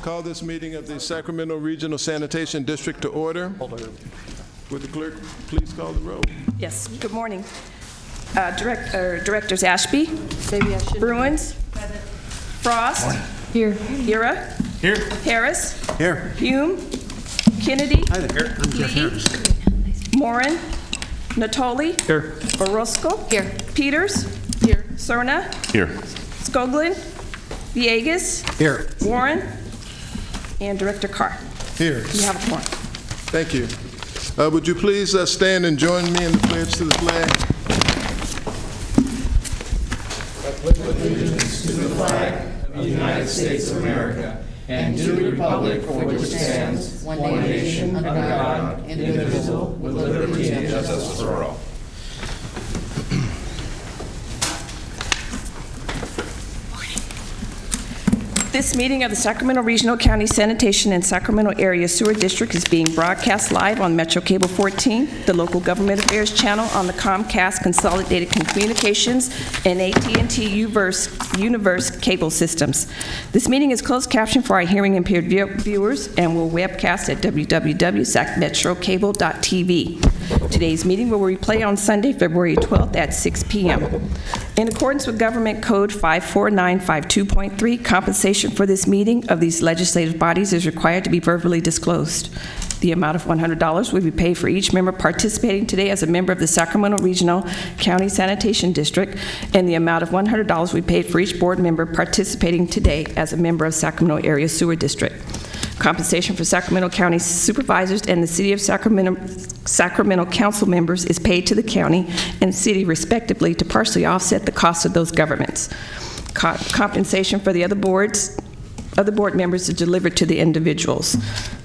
Call this meeting of the Sacramento Regional Sanitation District to order. Would the clerk please call the roll? Yes, good morning. Directors Ashby, Bruins, Frost, Here. Hira, Here. Harris, Here. Hume, Kennedy, Hi there. I'm Jeff Harris. Morin, Natoli, Here. Orozco, Here. Peters, here, Cerna, Here. Skoglin, Villegas, Here. Warren, and Director Carr. Here. You have a quorum. Thank you. Would you please stand and join me in the pledge to the flag? of the United States of America, and to the republic for which it stands, one nation, under God, indivisible, with liberty and justice for all. This meeting of the Sacramento Regional County Sanitation and Sacramento Area Sewer District is being broadcast live on Metro Cable 14, the Local Government Affairs channel on the Comcast Consolidated Communications and AT&T Universe cable systems. This meeting is closed captioned for our hearing impaired viewers and will webcast at www.sacmetrocable.tv. Today's meeting will replay on Sunday, February 12th at 6 p.m. In accordance with Government Code 54952.3, compensation for this meeting of these legislative bodies is required to be verbally disclosed. The amount of $100 will be paid for each member participating today as a member of the Sacramento Regional County Sanitation District, and the amount of $100 will be paid for each board member participating today as a member of Sacramento Area Sewer District. Compensation for Sacramento County supervisors and the City of Sacramento council members is paid to the county and city respectively to partially offset the cost of those governments. Compensation for the other board members is delivered to the individuals.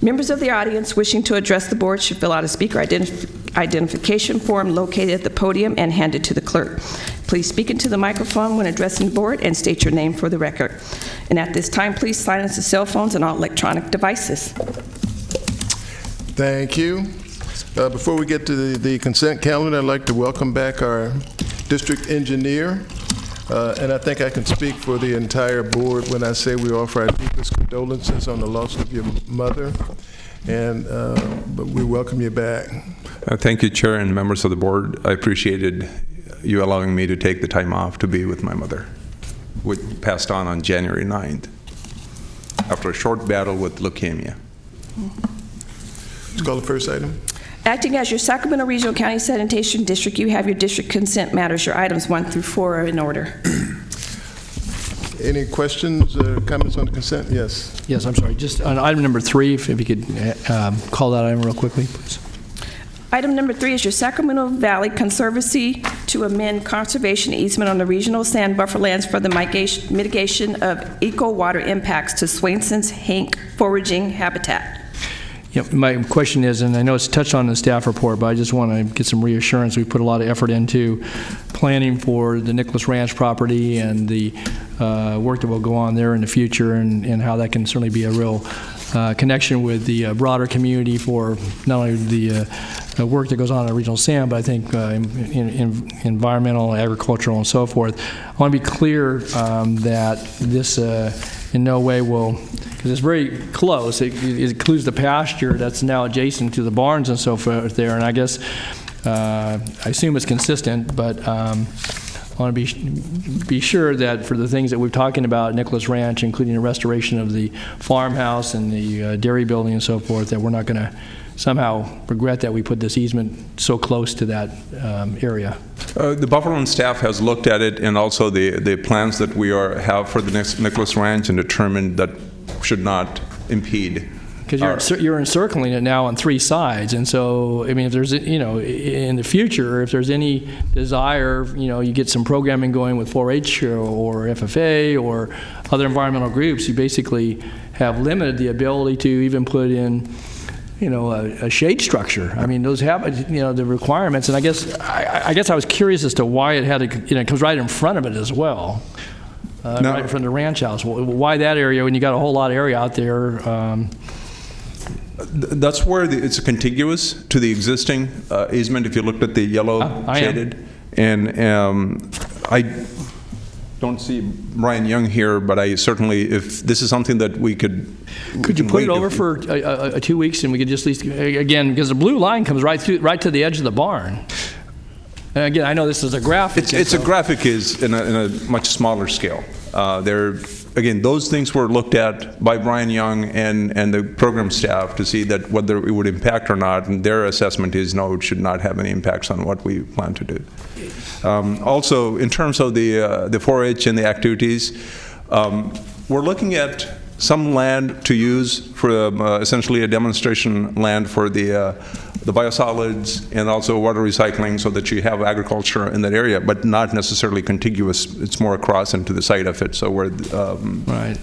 Members of the audience wishing to address the board should fill out a speaker identification form located at the podium and hand it to the clerk. Please speak into the microphone when addressing the board and state your name for the record. And at this time, please silence the cell phones and all electronic devices. Thank you. Before we get to the consent calendar, I'd like to welcome back our district engineer. And I think I can speak for the entire board when I say we offer our deepest condolences on the loss of your mother, and but we welcome you back. Thank you, Chair and members of the board. I appreciated you allowing me to take the time off to be with my mother, which passed on January 9th after a short battle with leukemia. Let's call the first item. Acting as your Sacramento Regional County Sanitation District, you have your district consent matters. Your items 1 through 4 are in order. Any questions or comments on the consent? Yes. Yes, I'm sorry. Just on item number 3, if you could call that item real quickly, please. Item number 3 is your Sacramento Valley Conservancy to amend conservation easement on the regional sand buffer lands for the mitigation of eco-water impacts to Swainson's Hank foraging habitat. Yep, my question is, and I know it's touched on in the staff report, but I just want to get some reassurance. We put a lot of effort into planning for the Nicholas Ranch property and the work that will go on there in the future, and how that can certainly be a real connection with the broader community for not only the work that goes on in regional sand, but I think in environmental, agricultural, and so forth. I want to be clear that this in no way will, because it's very close. It includes the pasture that's now adjacent to the barns and so forth there, and I guess I assume it's consistent, but I want to be sure that for the things that we're talking about at Nicholas Ranch, including the restoration of the farmhouse and the dairy building and so forth, that we're not going to somehow regret that we put this easement so close to that area. The Bufferland staff has looked at it, and also the plans that we have for the next Nicholas Ranch, and determined that should not impede. Because you're encircling it now on 3 sides, and so I mean, if there's in the future, if there's any desire, you get some programming going with 4-H or FFA or other environmental groups, you basically have limited the ability to even put in a shade structure. I mean, those have, the requirements, and I guess I was curious as to why it had to, it comes right in front of it as well, right in front of the ranch house. Why that area when you got a whole lot of area out there? That's where it's contiguous to the existing easement. If you looked at the yellow shaded, and don't see Brian Young here, but I certainly, if this is something that we could... Could you put it over for 2 weeks, and we could just at least, again, because the blue line comes right to the edge of the barn. And again, I know this is a graphic. It's a graphic is in a much smaller scale. Again, those things were looked at by Brian Young and the program staff to see that whether it would impact or not, and their assessment is no, it should not have any impacts on what we plan to do. Also, in terms of the 4-H and the activities, we're looking at some land to use for essentially a demonstration land for the biosolids and also water recycling, so that you have agriculture in that area, but not necessarily contiguous. It's more across into the site of it. So we're right.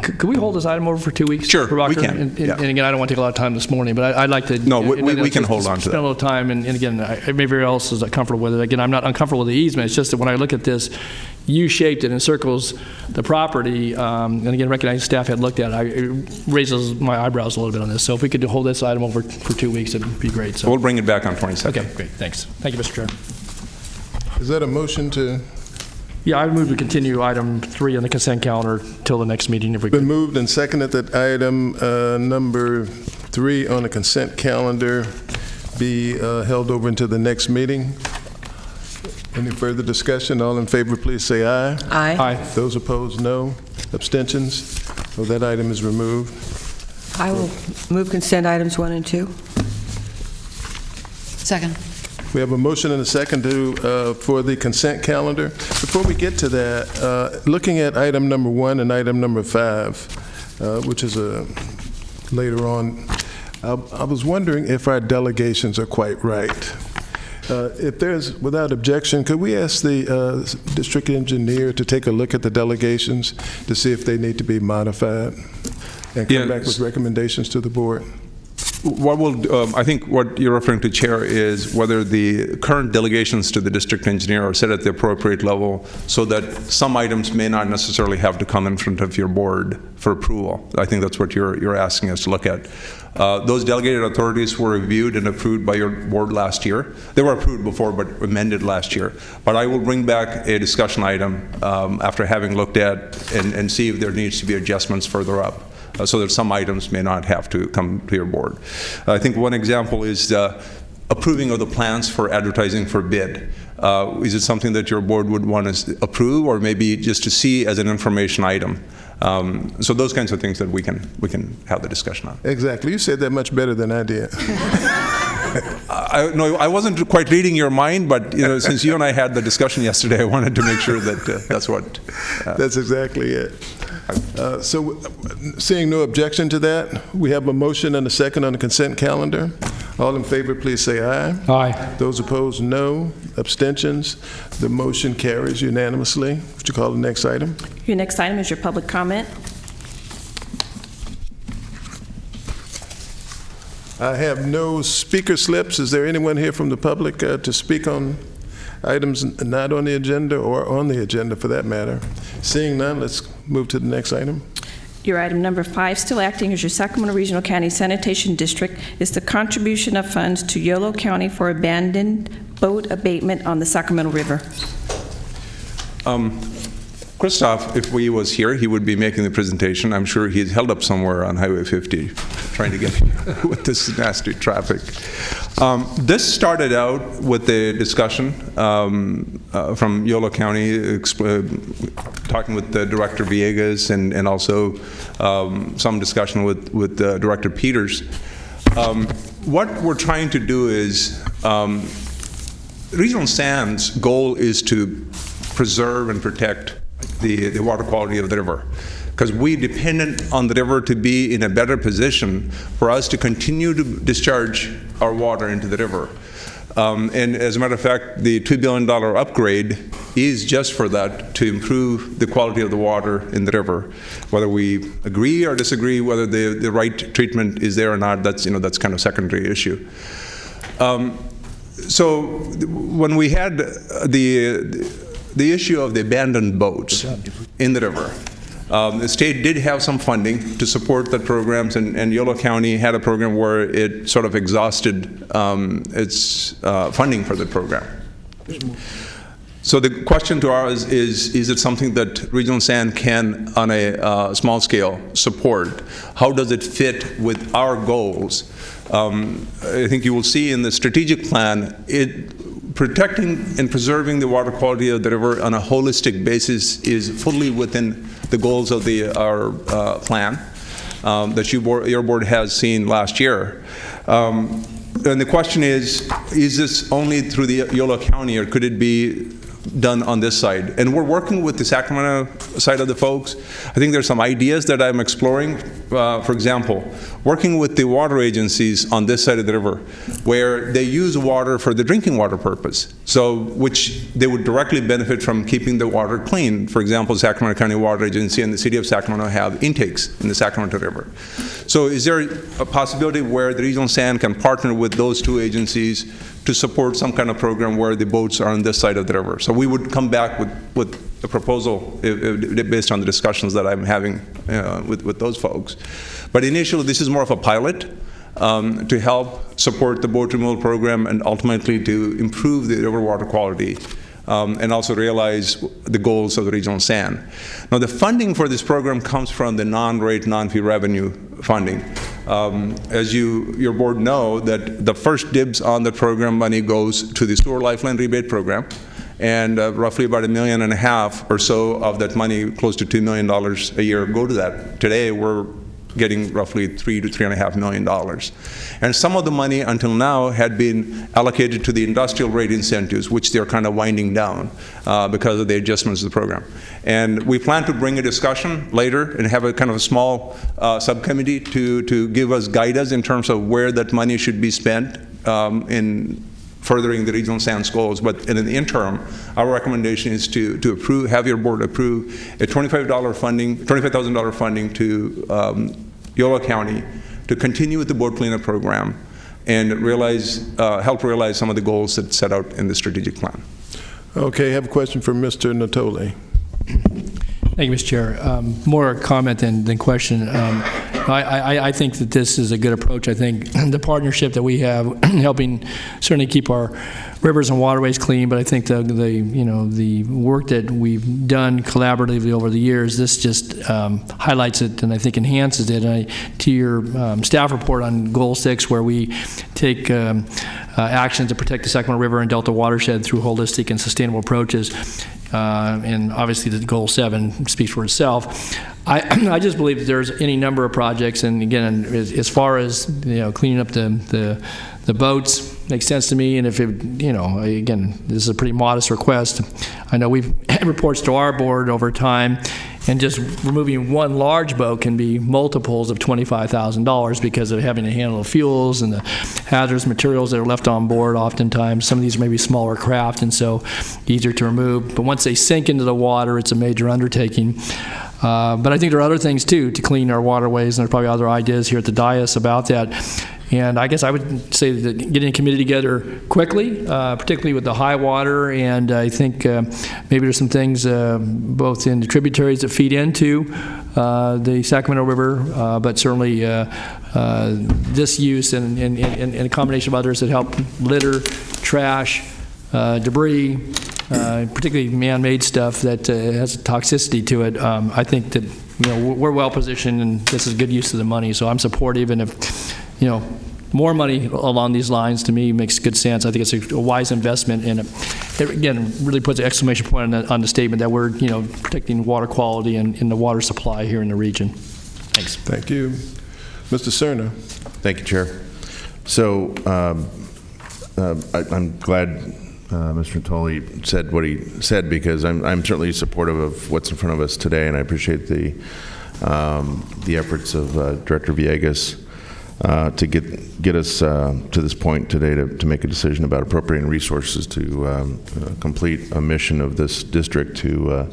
Could we hold this item over for 2 weeks? Sure, we can. And again, I don't want to take a lot of time this morning, but I'd like to... No, we can hold on to that. Spend a little time, and again, maybe everyone else is comfortable with it. Again, I'm not uncomfortable with the easement. It's just that when I look at this, U-shaped, it encircles the property, and again, recognizing staff had looked at it, it raises my eyebrows a little bit on this. So if we could hold this item over for 2 weeks, it'd be great. So we'll bring it back on 22nd. Okay, great, thanks. Thank you, Mr. Chair. Is that a motion to? Yeah, I move to continue item 3 on the consent calendar till the next meeting if we Been could. moved and seconded that item number 3 on the consent calendar be held over into the next meeting. Any further discussion? All in favor, please say aye. Aye. Aye. Those opposed, no. Abstentions? So that item is removed. I will move consent items 1 and 2. Second. We have a motion and a second for the consent calendar. Before we get to that, looking at item number 1 and item number 5, which is later on, I was wondering if our delegations are quite right. If there's, without objection, could we ask the district engineer to take a look at the delegations to see if they need to be modified and come back with recommendations to the board? What will, I think what you're referring to, Chair, is whether the current delegations to the district engineer are set at the appropriate level so that some items may not necessarily have to come in front of your board for approval. I think that's what you're asking us to look at. Those delegated authorities were reviewed and approved by your board last year. They were approved before, but amended last year. But I will bring back a discussion item after having looked at and see if there needs to be adjustments further up. So that some items may not have to come to your board. I think one example is approving of the plans for advertising for bid. Is it something that your board would want to approve, or maybe just to see as an information item? So those kinds of things that we can have the discussion on. Exactly. You said that much better than I did. No, I wasn't quite reading your mind, but since you and I had the discussion yesterday, I wanted to make sure that that's what. That's exactly it. So, seeing no objection to that, we have a motion and a second on the consent calendar. All in favor, please say aye. Aye. Those opposed, no. Abstentions? The motion carries unanimously. Would you call the next item? Your next item is your public comment. I have no speaker slips. Is there anyone here from the public to speak on items not on the agenda or on the agenda for that matter? Seeing none, let's move to the next item. Your item number 5, still acting as your Sacramento Regional County Sanitation District, is the contribution of funds to Yolo County for abandoned boat abatement on the Sacramento River. Christoph, if he was here, he would be making the presentation. I'm sure he's held up somewhere on Highway 50 trying to get with this nasty traffic. This started out with a discussion from Yolo County, talking with Director Villegas and also some discussion with Director Peters. What we're trying to do is, Regional Sand's goal is to preserve and protect the water quality of the river, because we dependent on the river to be in a better position for us to continue to discharge our water into the river. And as a matter of fact, the $2 billion upgrade is just for that, to improve the quality of the water in the river. Whether we agree or disagree whether the right treatment is there or not, that's kind of secondary issue. So when we had the issue of the abandoned boats in the river, the state did have some funding to support the programs, and Yolo County had a program where it sort of exhausted its funding for the program. So the question to us is it something that Regional Sand can, on a small scale, support? How does it fit with our goals? I think you will see in the strategic plan, protecting and preserving the water quality of the river on a holistic basis is fully within the goals of our plan that your board has seen last year. And the question is this only through the Yolo County, or could it be done on this side? And we're working with the Sacramento side of the folks. I think there's some ideas that I'm exploring. For example, working with the water agencies on this side of the river, where they use water for the drinking water purpose, so which they would directly benefit from keeping the water clean. For example, Sacramento County Water Agency and the City of Sacramento have intakes in the Sacramento River. So is there a possibility where the Regional Sand can partner with those two agencies to support some kind of program where the boats are on this side of the river? So we would come back with a proposal based on the discussions that I'm having with those folks. But initially, this is more of a pilot to help support the boat removal program and ultimately to improve the river water quality and also realize the goals of the Regional Sand. Now, the funding for this program comes from the non-rate, non-fee revenue funding. As your board know, that the first dibs on the program money goes to the Sewer Lifeline Rebate Program, and roughly about $1.5 million or so of that money, close to $2 million a year, go to that. Today, we're getting roughly $3 to $3.5 million. And some of the money until now had been allocated to the industrial rate incentives, which they're kind of winding down because of the adjustments of the program. And we plan to bring a discussion later and have a kind of a small subcommittee to give us guidance in terms of where that money should be spent in furthering the Regional Sand's goals. But in the interim, our recommendation is to approve, have your board approve a $25,000 funding to Yolo County to continue with the boat cleanup program and help realize some of the goals that set out in the strategic plan. Okay, I have a question for Mr. Natoli. Thank you, Mr. Chair. More a comment than question. I think that this is a good approach. I think the partnership that we have helping certainly keep our rivers and waterways clean, but I think the work that we've done collaboratively over the years, this just highlights it and I think enhances it. And to your staff report on Goal 6, where we take action to protect the Sacramento River and Delta watershed through holistic and sustainable approaches, and obviously the Goal 7 speaks for itself. I just believe that there's any number of projects, and again, as far as cleaning up the boats makes sense to me. And if it, again, this is a pretty modest request. I know we've had reports to our board over time, and just removing one large boat can be multiples of $25,000 because of having to handle the fuels and the hazardous materials that are left on board. Oftentimes, some of these may be smaller craft, and so easier to remove. But once they sink into the water, it's a major undertaking. But I think there are other things, too, to clean our waterways, and there's probably other ideas here at the dais about that. And I guess I would say that getting a committee together quickly, particularly with the high water, and I think maybe there's some things both in the tributaries that feed into the Sacramento River, but certainly this use and a combination of others that help litter, trash, debris, particularly man-made stuff that has a toxicity to it. I think that we're well positioned, and this is good use of the money. So I'm supportive, and if more money along these lines, to me, makes good sense. I think it's a wise investment, and it again really puts an exclamation point on the statement that we're protecting water quality and the water supply here in the region. Thanks. Thank you. Mr. Cerna. Thank you, Chair. So I'm glad Mr. Natoli said what he said, because I'm certainly supportive of what's in front of us today, and I appreciate the efforts of Director Villegas to get us to this point today to make a decision about appropriating resources to complete a mission of this district to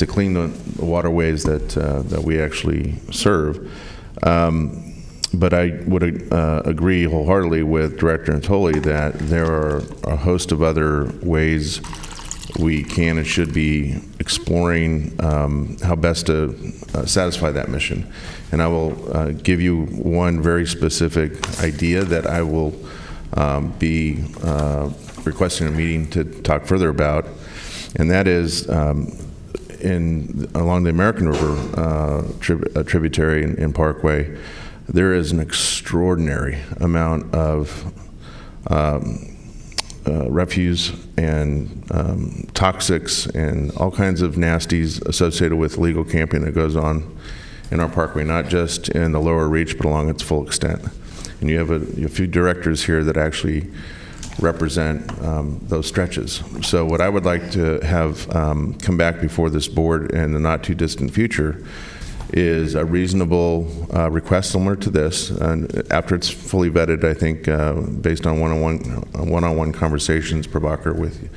clean the waterways that we actually serve. But I would agree wholeheartedly with Director Natoli that there are a host of other ways we can and should be exploring how best to satisfy that mission. And I will give you one very specific idea that I will be requesting a meeting to talk further about. and that is along the American River tributary and Parkway, there is an extraordinary amount of refuse and toxics and all kinds of nasties associated with illegal camping that goes on in our parkway, not just in the lower reach, but along its full extent. And you have a few directors here that actually represent those stretches. So what I would like to have come back before this board in the not too distant future is a reasonable request similar to this, and after it's fully vetted, I think based on one-on-one conversations, Prabhakar, with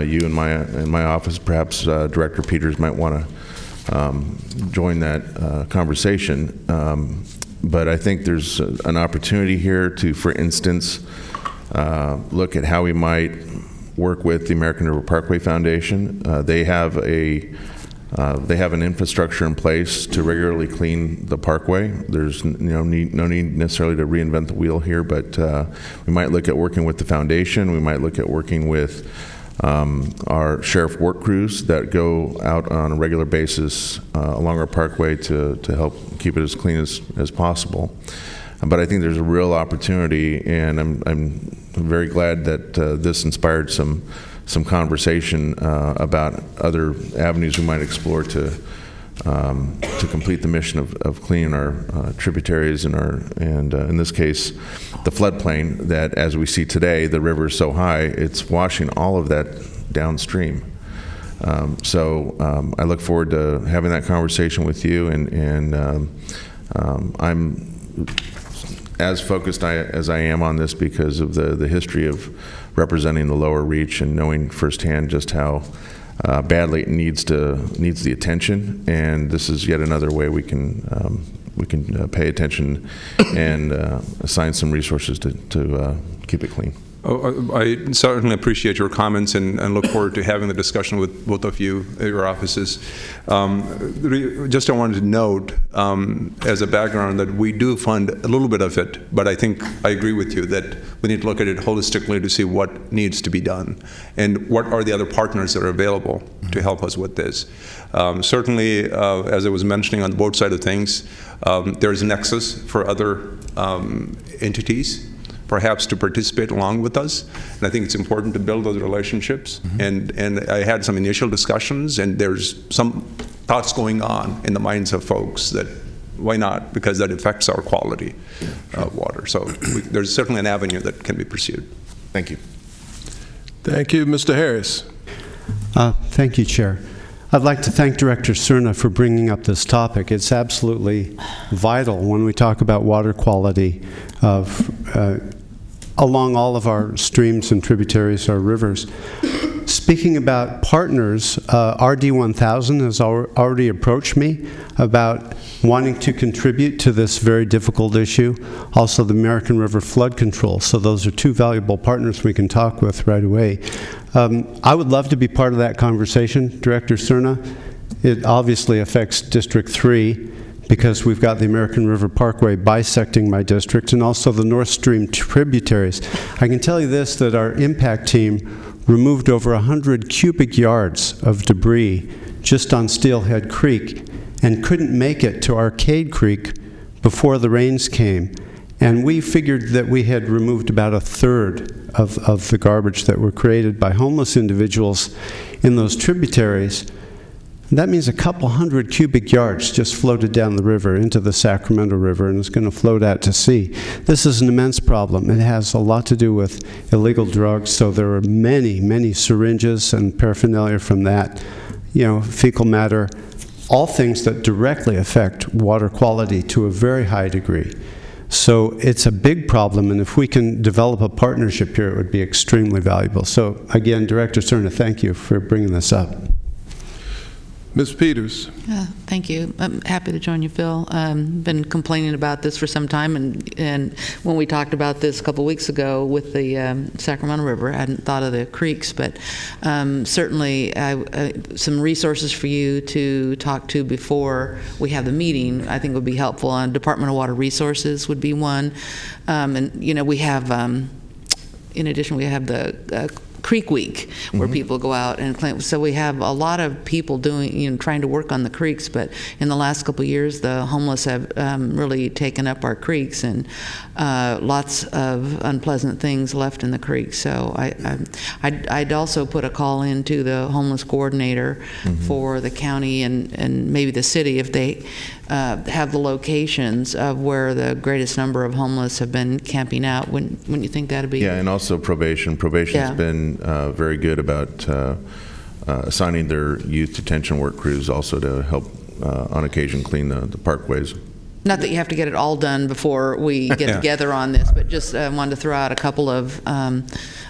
you in my office, perhaps Director Peters might want to join that conversation. But I think there's an opportunity here to, for instance, look at how we might work with the American River Parkway Foundation. They have an infrastructure in place to regularly clean the parkway. There's no need necessarily to reinvent the wheel here, but we might look at working with the foundation. We might look at working with our sheriff work crews that go out on a regular basis along our parkway to help keep it as clean as possible. But I think there's a real opportunity, and I'm very glad that this inspired some conversation about other avenues we might explore to complete the mission of cleaning our tributaries and in this case the floodplain that, as we see today, the river is so high it's washing all of that downstream. So I look forward to having that conversation with you, and I'm as focused as I am on this because of the history of representing the lower reach and knowing firsthand just how badly it needs the attention. And this is yet another way we can pay attention and assign some resources to keep it clean. I certainly appreciate your comments and look forward to having the discussion with both of you at your offices. Just I wanted to note as a background that we do fund a little bit of it, but I think I agree with you that we need to look at it holistically to see what needs to be done and what are the other partners that are available to help us with this. Certainly, as I was mentioning on both sides of things, there is a nexus for other entities perhaps to participate along with us. And I think it's important to build those relationships. And I had some initial discussions, and there's some thoughts going on in the minds of folks that why not? Because that affects our quality of water. So there's certainly an avenue that can be pursued. Thank you. Thank you. Mr. Harris. Thank you, Chair. I'd like to thank Director Cerna for bringing up this topic. It's absolutely vital when we talk about water quality along all of our streams and tributaries, our rivers. Speaking about partners, RD1000 has already approached me about wanting to contribute to this very difficult issue. Also, the American River Flood Control. So those are two valuable partners we can talk with right away. I would love to be part of that conversation, Director Cerna. It obviously affects District 3 because we've got the American River Parkway bisecting my district and also the North Stream tributaries. I can tell you this, that our impact team removed over 100 cubic yards of debris just on Steelhead Creek and couldn't make it to Arcade Creek before the rains came. And we figured that we had removed about a third of the garbage that were created by homeless individuals in those tributaries. And that means a couple hundred cubic yards just floated down the river into the Sacramento River and is going to float out to sea. This is an immense problem. It has a lot to do with illegal drugs, so there are many, many syringes and paraphernalia from that, fecal matter, all things that directly affect water quality to a very high degree. So it's a big problem, and if we can develop a partnership here, it would be extremely valuable. So again, Director Cerna, thank you for bringing this up. Ms. Peters. Thank you. I'm happy to join you, Phil. Been complaining about this for some time, and when we talked about this a couple weeks ago with the Sacramento River, I hadn't thought of the creeks, but certainly some resources for you to talk to before we have the meeting I think would be helpful. Department of Water Resources would be one, and we have in addition, we have the Creek Week, where people go out and clean. So we have a lot of people doing, trying to work on the creeks, but in the last couple of years, the homeless have really taken up our creeks, and lots of unpleasant things left in the creeks. So I'd also put a call in to the homeless coordinator for the county and maybe the city, if they have the locations of where the greatest number of homeless have been camping out. Wouldn't you think that'd be? Yeah, and also probation. Probation's been very good about assigning their youth detention work crews also to help on occasion clean the parkways. Not that you have to get it all done before we get together on this, but just wanted to throw out a couple of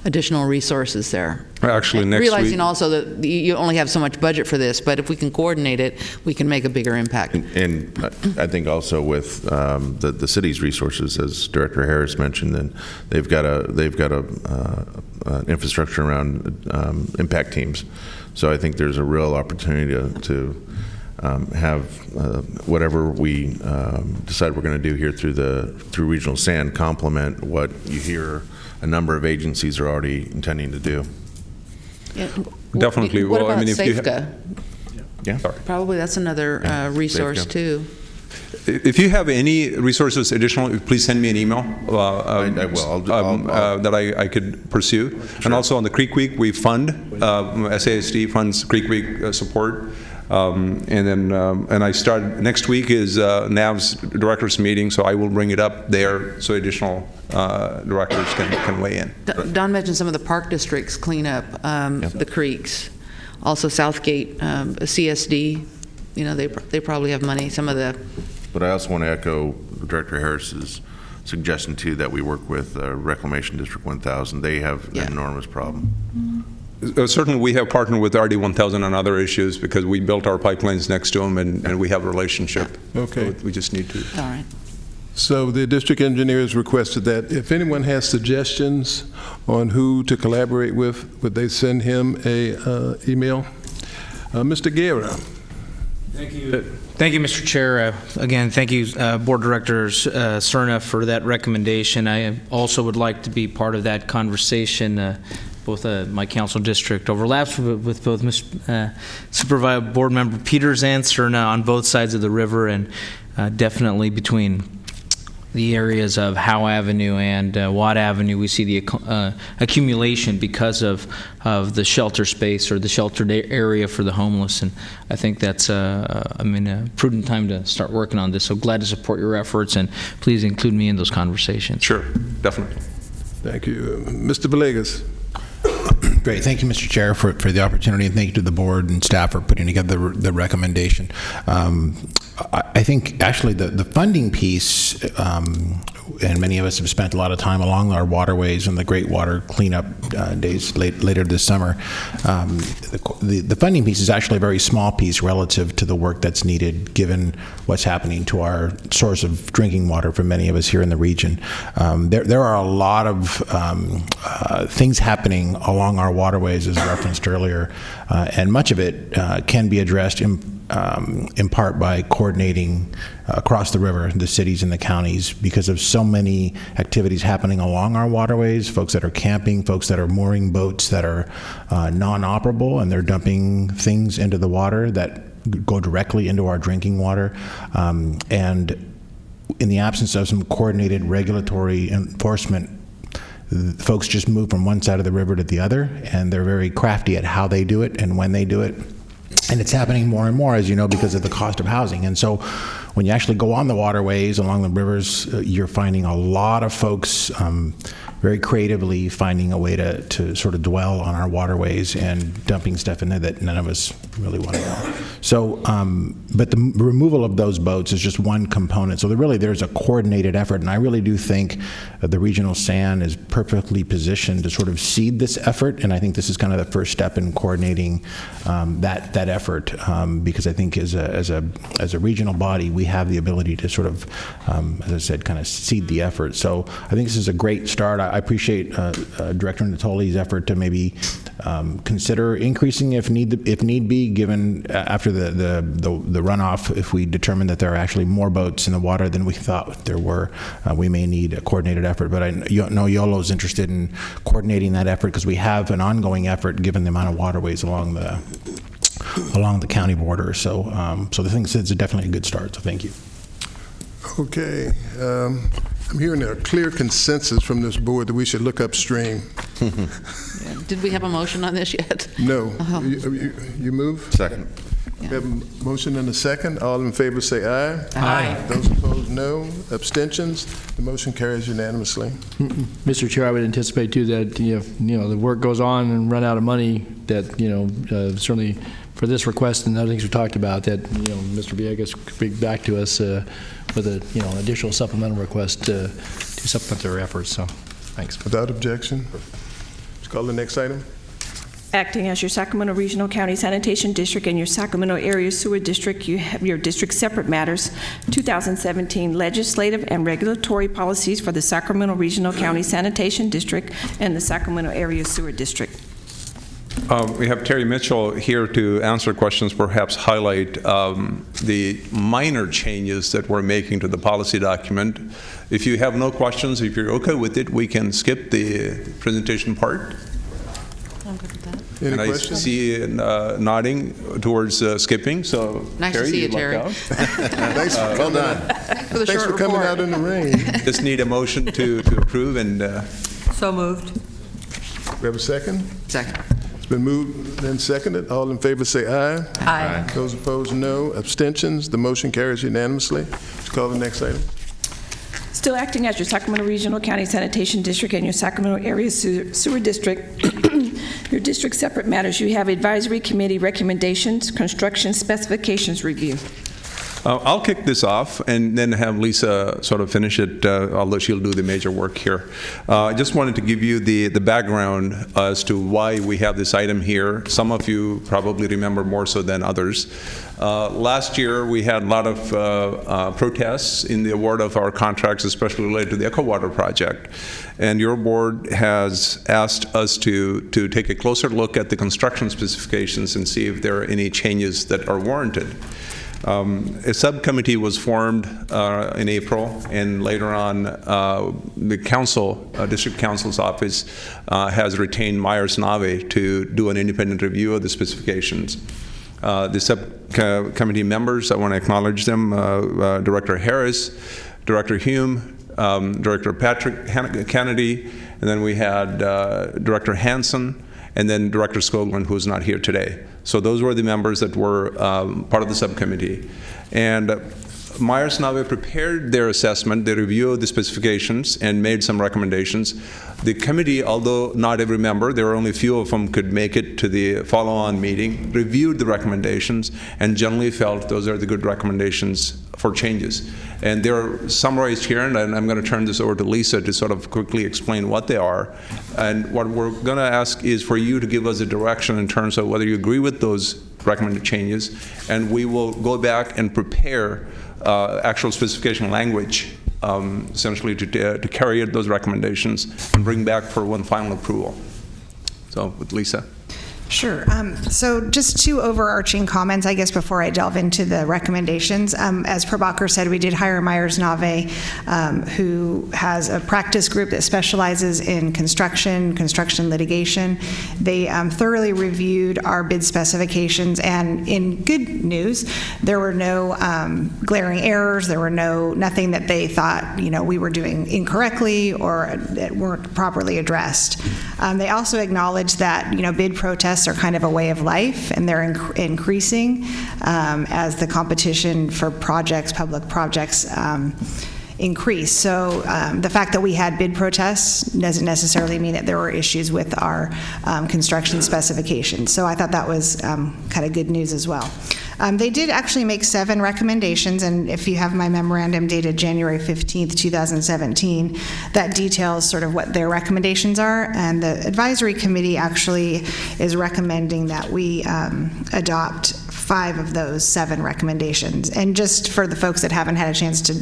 additional resources there. Actually, next Realizing week, also that you only have so much budget for this, but if we can coordinate it, we can make a bigger impact. And I think also with the city's resources, as Director Harris mentioned, then they've got an infrastructure around impact teams. So I think there's a real opportunity to have whatever we decide we're going to do here through Regional SAN complement what you hear a number of agencies are already intending to do. Yeah. Definitely. What Well, I about mean, if you SAFCA? Yeah. Probably that's another resource SAFCA. too. If you have any resources additional, please send me an email I will. I'll that I could pursue. And also on the Creek Week, we fund, SASD funds Creek Week support. And then and I start, next week is NAV's directors meeting, so I will bring it up there so additional directors can weigh in. Don mentioned some of the park districts clean up the creeks. Also Southgate, CSD, they probably have money. Some of the. But I also want to echo Director Harris's suggestion too that we work with Reclamation District 1000. They have an enormous problem. Certainly, we have partnered with RD 1000 on other issues because we built our pipelines next to them, and we have a relationship. Okay. So we just need to. All right. So the district engineer has requested that if anyone has suggestions on who to collaborate with, would they send him a email? Mr. Guerra. Thank you. Thank you, Mr. Chair. Again, thank you, Board Directors Cerna, for that recommendation. I also would like to be part of that conversation. Both my council district overlaps with both Supervisor Board Member Peters and Cerna on both sides of the river, and definitely between the areas of Howe Avenue and Watt Avenue, we see the accumulation because of the shelter space or the sheltered area for the homeless, and I think that's a prudent time to start working on this. So glad to support your efforts, and please include me in those conversations. Sure, definitely. Thank you. Mr. Villegas. Great. Thank you, Mr. Chair, for the opportunity, and thank you to the board and staff for putting together the recommendation. I think actually the funding piece, and many of us have spent a lot of time along our waterways and the Great Water cleanup days later this summer. The funding piece is actually a very small piece relative to the work that's needed given what's happening to our source of drinking water for many of us here in the region. There are a lot of things happening along our waterways, as referenced earlier, and much of it can be addressed in part by coordinating across the river, the cities and the counties, because of so many activities happening along our waterways, folks that are camping, folks that are mooring boats that are non-operable, and they're dumping things into the water that go directly into our drinking water. And in the absence of some coordinated regulatory enforcement, folks just move from one side of the river to the other, and they're very crafty at how they do it and when they do it. And it's happening more and more, as you know, because of the cost of housing. And so when you actually go on the waterways along the rivers, you're finding a lot of folks very creatively finding a way to sort of dwell on our waterways and dumping stuff in there that none of us really want to know. So, but the removal of those boats is just one component. So there's a coordinated effort, and I really do think the regional SAN is perfectly positioned to sort of seed this effort, and I think this is kind of the first step in coordinating that effort, because I think as a regional body, we have the ability to sort of, as I said, kind of seed the effort. So I think this is a great start. I appreciate Director Natoli's effort to maybe consider increasing if need be, given after the runoff, if we determine that there are actually more boats in the water than we thought there were, we may need a coordinated effort. But I know YOLO is interested in coordinating that effort because we have an ongoing effort given the amount of waterways along the county border. So the thing is, it's definitely a good start. So thank you. Okay. I'm hearing a clear consensus from this board that we should look upstream. Did we have a motion on this yet? No. Oh. You move? Second. We have a motion and a second. All in favor say aye. Aye. Those opposed, no. Abstentions? The motion carries unanimously. Mr. Chair, I would anticipate too that if the work goes on and run out of money, that certainly for this request and other things we talked about, that Mr. Villegas could bring back to us with an additional supplemental request to supplement their efforts. So, thanks. Without objection. Let's call the next item. Acting as your Sacramento Regional County Sanitation District and your Sacramento Area Sewer District, you have your district separate matters, 2017 legislative and regulatory policies for the Sacramento Regional County Sanitation District and the Sacramento Area Sewer District. We have Terry Mitchell here to answer questions, perhaps highlight the minor changes that we're making to the policy document. If you have no questions, if you're okay with it, we can skip the presentation part. I'm good with that. Any And questions? I see nodding towards skipping, so Nice to Terry, see you, you'd like Terry. out? Thanks for coming out. For the Thanks short for coming report. out in the rain. Just need a motion to approve, and So moved. We have a second? Second. It's been moved and seconded. All in favor say aye. Aye. Those opposed, no. Abstentions? The motion carries unanimously. Let's call the next item. Still acting as your Sacramento Regional County Sanitation District and your Sacramento Area Sewer District, your district separate matters, you have advisory committee recommendations, construction specifications review. I'll kick this off and then have Lisa sort of finish it, although she'll do the major work here. I just wanted to give you the background as to why we have this item here. Some of you probably remember more so than others. Last year, we had a lot of protests in the award of our contracts, especially related to the Echo Water project. And your board has asked us to take a closer look at the construction specifications and see if there are any changes that are warranted. A subcommittee was formed in April, and later on, the district council's office has retained Myers-Nave to do an independent review of the specifications. The subcommittee members, I want to acknowledge them, Director Harris, Director Hume, Director Patrick Kennedy, and then we had Director Hansen, and then Director Skoglund, who is not here today. So those were the members that were part of the subcommittee. And Myers-Nave prepared their assessment, their review of the specifications, and made some recommendations. The committee, although not every member, there were only a few of them could make it to the follow-on meeting, reviewed the recommendations, and generally felt those are the good recommendations for changes. And they're summarized here, and I'm going to turn this over to Lisa to sort of quickly explain what they are. And what we're going to ask is for you to give us a direction in terms of whether you agree with those recommended changes, and we will go back and prepare actual specification language, essentially to carry out those recommendations and bring back for one final approval. So, with Lisa. Sure. So just two overarching comments, I guess, before I delve into the recommendations. As Prabhakar said, we did hire Myers-Nave, who has a practice group that specializes in construction litigation. They thoroughly reviewed our bid specifications, and in good news, there were no glaring errors. There were nothing that they thought we were doing incorrectly or that weren't properly addressed. They also acknowledged that bid protests are kind of a way of life, and they're increasing as the competition for public projects increase. So the fact that we had bid protests doesn't necessarily mean that there were issues with our construction specifications. So I thought that was kind of good news as well. They did actually make 7 recommendations, and if you have my memorandum dated January 15th, 2017, that details sort of what their recommendations are, and the advisory committee actually is recommending that we adopt 5 of those 7 recommendations. And just for the folks that haven't had a chance to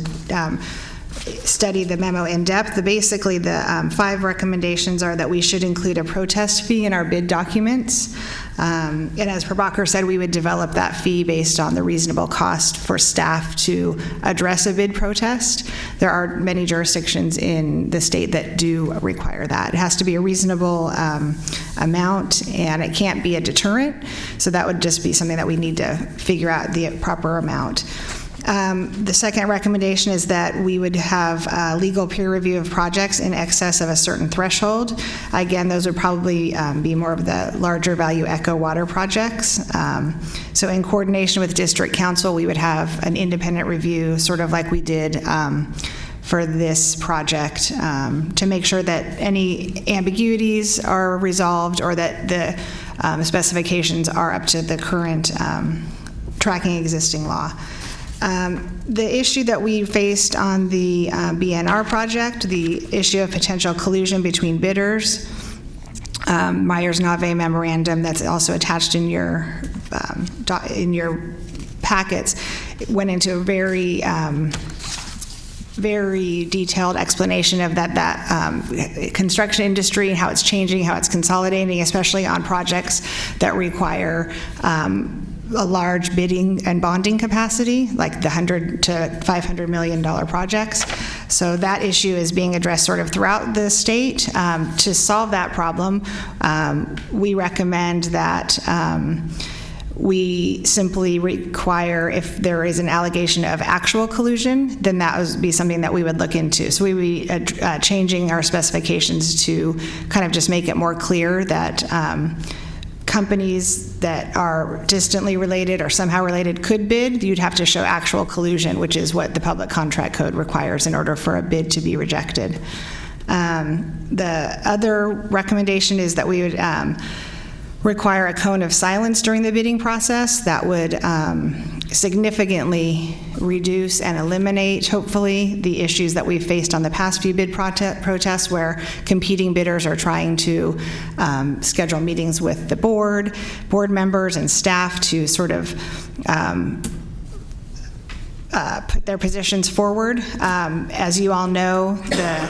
study the memo in depth. Basically, the 5 recommendations are that we should include a protest fee in our bid documents. And as Prabhakar said, we would develop that fee based on the reasonable cost for staff to address a bid protest. There are many jurisdictions in the state that do require that. It has to be a reasonable amount, and it can't be a deterrent. So that would just be something that we need to figure out the proper amount. The second recommendation is that we would have legal peer review of projects in excess of a certain threshold. Again, those would probably be more of the larger value eco water projects. So in coordination with district council, we would have an independent review, sort of like we did for this project, to make sure that any ambiguities are resolved, or that the specifications are up to the current tracking existing law. The issue that we faced on the BNR project, the issue of potential collusion between bidders, Myers-Nave memorandum that's also attached in your packets, went into a very detailed explanation of that construction industry and how it's changing, how it's consolidating, especially on projects that require a large bidding and bonding capacity, like the $100 to $500 million projects. So that issue is being addressed sort of throughout the state. To solve that problem, we recommend that we simply require, if there is an allegation of actual collusion, then that would be something that we would look into. So we would be changing our specifications to kind of just make it more clear that companies that are distantly related or somehow related could bid. You'd have to show actual collusion, which is what the Public Contract Code requires in order for a bid to be rejected. The other recommendation is that we would require a cone of silence during the bidding process. That would significantly reduce and eliminate, hopefully, the issues that we've faced on the past few bid protests, where competing bidders are trying to schedule meetings with the board members and staff to sort of put their positions forward. As you all know, the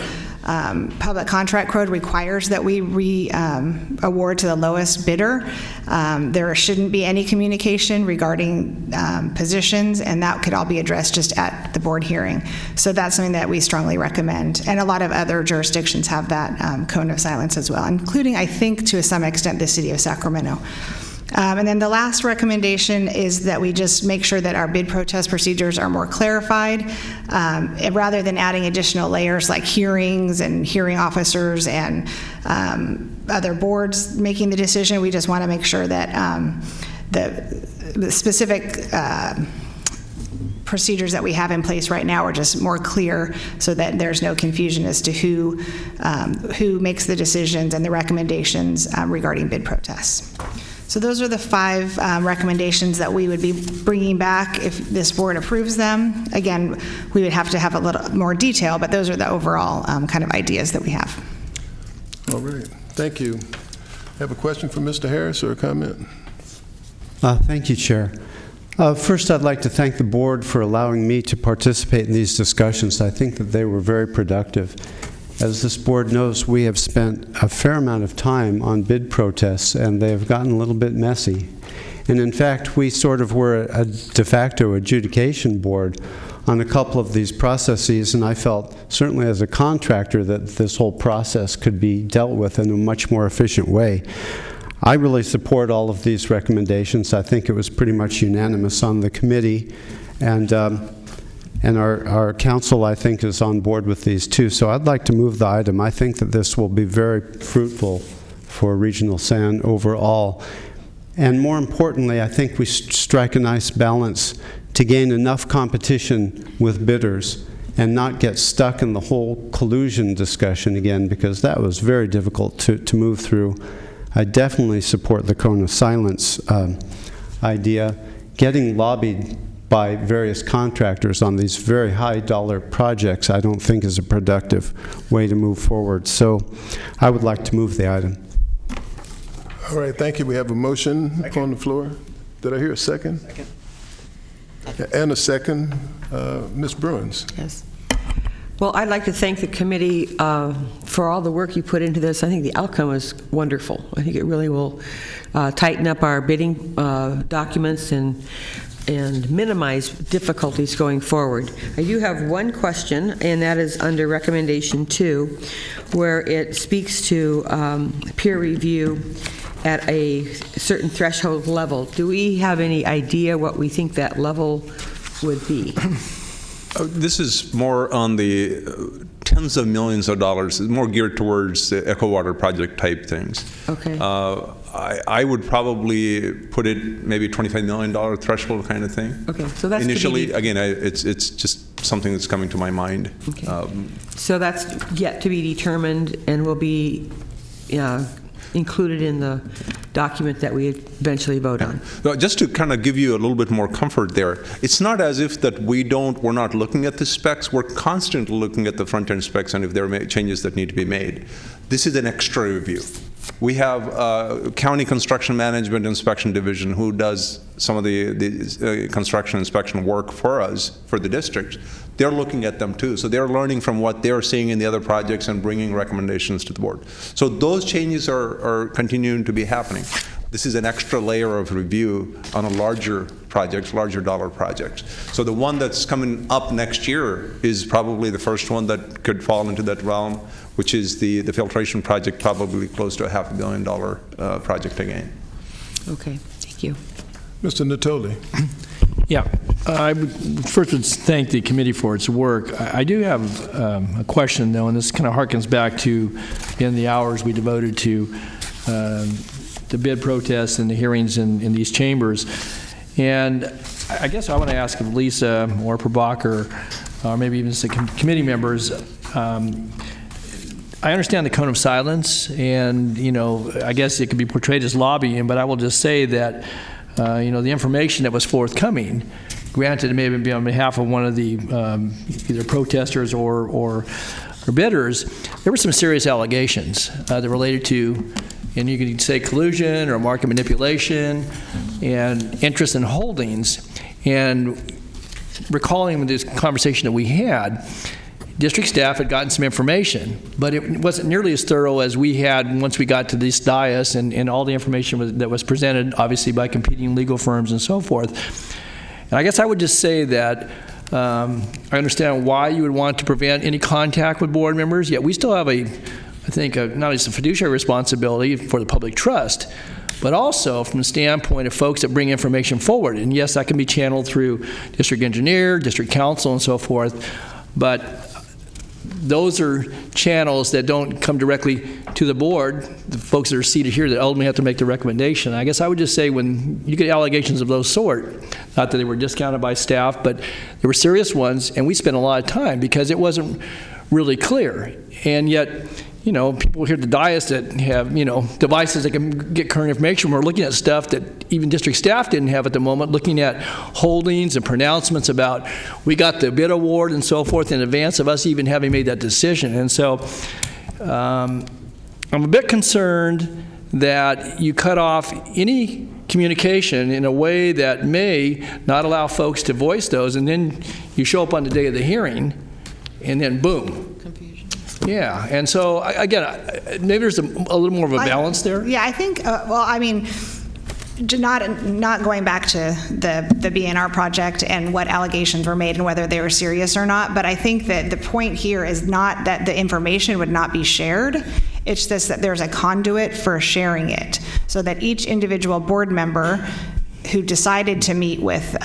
Public Contract Code requires that we award to the lowest bidder. There shouldn't be any communication regarding positions, and that could all be addressed just at the board hearing. So that's something that we strongly recommend. And a lot of other jurisdictions have that cone of silence as well, including, I think, to some extent, the city of Sacramento. And then the last recommendation is that we just make sure that our bid protest procedures are more clarified. Rather than adding additional layers like hearings and hearing officers and other boards making the decision, we just want to make sure that the specific procedures that we have in place right now are just more clear, so that there's no confusion as to who makes the decisions and the recommendations regarding bid protests. So those are the 5 recommendations that we would be bringing back if this board approves them. Again, we would have to have a little more detail, but those are the overall kind of ideas that we have. All right, thank you. Have a question for Mr. Harris or a comment? Thank you, Chair. First, I'd like to thank the board for allowing me to participate in these discussions. I think that they were very productive. As this board knows, we have spent a fair amount of time on bid protests, and they have gotten a little bit messy. And in fact, we sort of were a de facto adjudication board on a couple of these processes, and I felt, certainly as a contractor, that this whole process could be dealt with in a much more efficient way. I really support all of these recommendations. I think it was pretty much unanimous on the committee, and our council, I think, is on board with these too. So I'd like to move the item. I think that this will be very fruitful for Regional San overall. And more importantly, I think we strike a nice balance to gain enough competition with bidders and not get stuck in the whole collusion discussion again, because that was very difficult to move through. I definitely support the cone of silence idea. Getting lobbied by various contractors on these very high dollar projects, I don't think is a productive way to move forward. So I would like to move the item. All right, thank you. We have a motion on the floor. Did I hear a second? Second. And a second. Ms. Bruins. Yes. Well, I'd like to thank the committee for all the work you put into this. I think the outcome is wonderful. I think it really will tighten up our bidding documents and minimize difficulties going forward. I do have one question, and that is under recommendation 2, where it speaks to peer review at a certain threshold level. Do we have any idea what we think that level would be? This is more on the tens of millions of dollars. It's more geared towards the Echo Water project type things. Okay. I would probably put it maybe $25 million threshold kind of thing. Okay, so that's initially. Again, it's just something that's coming to my mind. Okay. So that's yet to be determined and will be included in the document that we eventually vote on. Well, just to kind of give you a little bit more comfort there, it's not as if that we're not looking at the specs. We're constantly looking at the front-end specs and if there are changes that need to be made. This is an extra review. We have County Construction Management Inspection Division who does some of the construction inspection work for us, for the district. They're looking at them too. So they're learning from what they're seeing in the other projects and bringing recommendations to the board. So those changes are continuing to be happening. This is an extra layer of review on a larger projects, larger dollar projects. So the one that's coming up next year is probably the first one that could fall into that realm, which is the filtration project, probably close to a $500 million project again. Okay, thank you. Mr. Natoli. Yeah, I would first would thank the committee for its work. I do have a question, though, and this kind of harkens back to the hours we devoted to the bid protests and the hearings in these chambers. And I guess I want to ask if Lisa or Prabhakar, or maybe even some committee members, I understand the cone of silence, and I guess it could be portrayed as lobbying, but I will just say that the information that was forthcoming, granted it may have been on behalf of one of the either protesters or bidders, there were some serious allegations that related to, and you could say collusion or market manipulation and interest in holdings. And recalling this conversation that we had, district staff had gotten some information, but it wasn't nearly as thorough as we had once we got to this dais and all the information that was presented, obviously by competing legal firms and so forth. And I guess I would just say that I understand why you would want to prevent any contact with board members, yet we still have I think, not only a fiduciary responsibility for the public trust, but also from the standpoint of folks that bring information forward. And yes, that can be channeled through district engineer, district council, and so forth, but those are channels that don't come directly to the board, the folks that are seated here that ultimately have to make the recommendation. I guess I would just say when you get allegations of those sort, not that they were discounted by staff, but there were serious ones, and we spent a lot of time because it wasn't really clear. And yet, people here at the dais that have, devices that can get current information. We're looking at stuff that even district staff didn't have at the moment, looking at holdings and pronouncements about we got the bid award and so forth in advance of us even having made that decision. And so I'm a bit concerned that you cut off any communication in a way that may not allow folks to voice those, and then you show up on the day of the hearing, and then boom. Yeah, and so, again, maybe there's a little more of a balance there. Yeah, I think, not going back to the BNR project and what allegations were made and whether they were serious or not, but I think that the point here is not that the information would not be shared. It's just that there's a conduit for sharing it, so that each individual board member who decided to meet with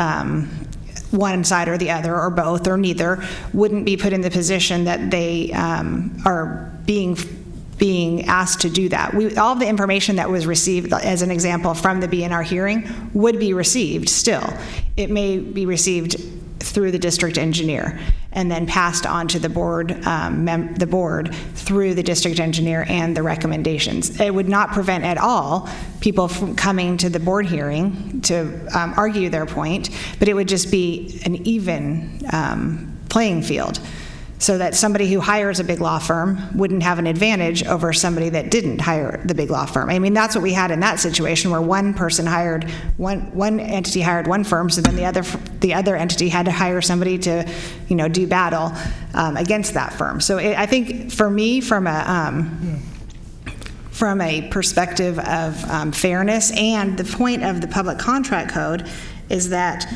one side or the other or both or neither wouldn't be put in the position that they are being asked to do that. All of the information that was received, as an example, from the BNR hearing would be received still. It may be received through the district engineer and then passed on to the board through the district engineer and the recommendations. It would not prevent at all people from coming to the board hearing to argue their point, but it would just be an even playing field. so that somebody who hires a big law firm wouldn't have an advantage over somebody that didn't hire the big law firm. I mean, that's what we had in that situation, where one person hired, one entity hired one firm, so then the other entity had to hire somebody to, do battle against that firm. So I think for me, from a perspective of fairness, and the point of the Public Contract Code is that,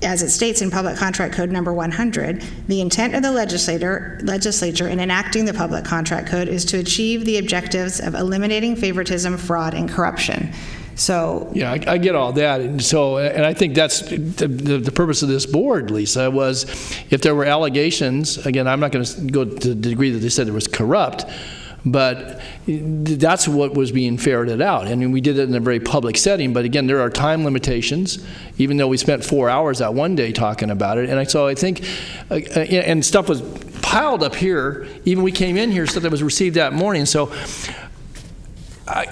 as it states in Public Contract Code number 100, the intent of the legislature in enacting the Public Contract Code is to achieve the objectives of eliminating favoritism, fraud, and corruption. So yeah, I get all that, and I think that's the purpose of this board, Lisa, was if there were allegations. Again, I'm not going to go to the degree that they said it was corrupt, but that's what was being ferreted out. I mean, we did it in a very public setting, but again, there are time limitations, even though we spent 4 hours that one day talking about it. And so I think, and stuff was piled up here, even we came in here, stuff that was received that morning. So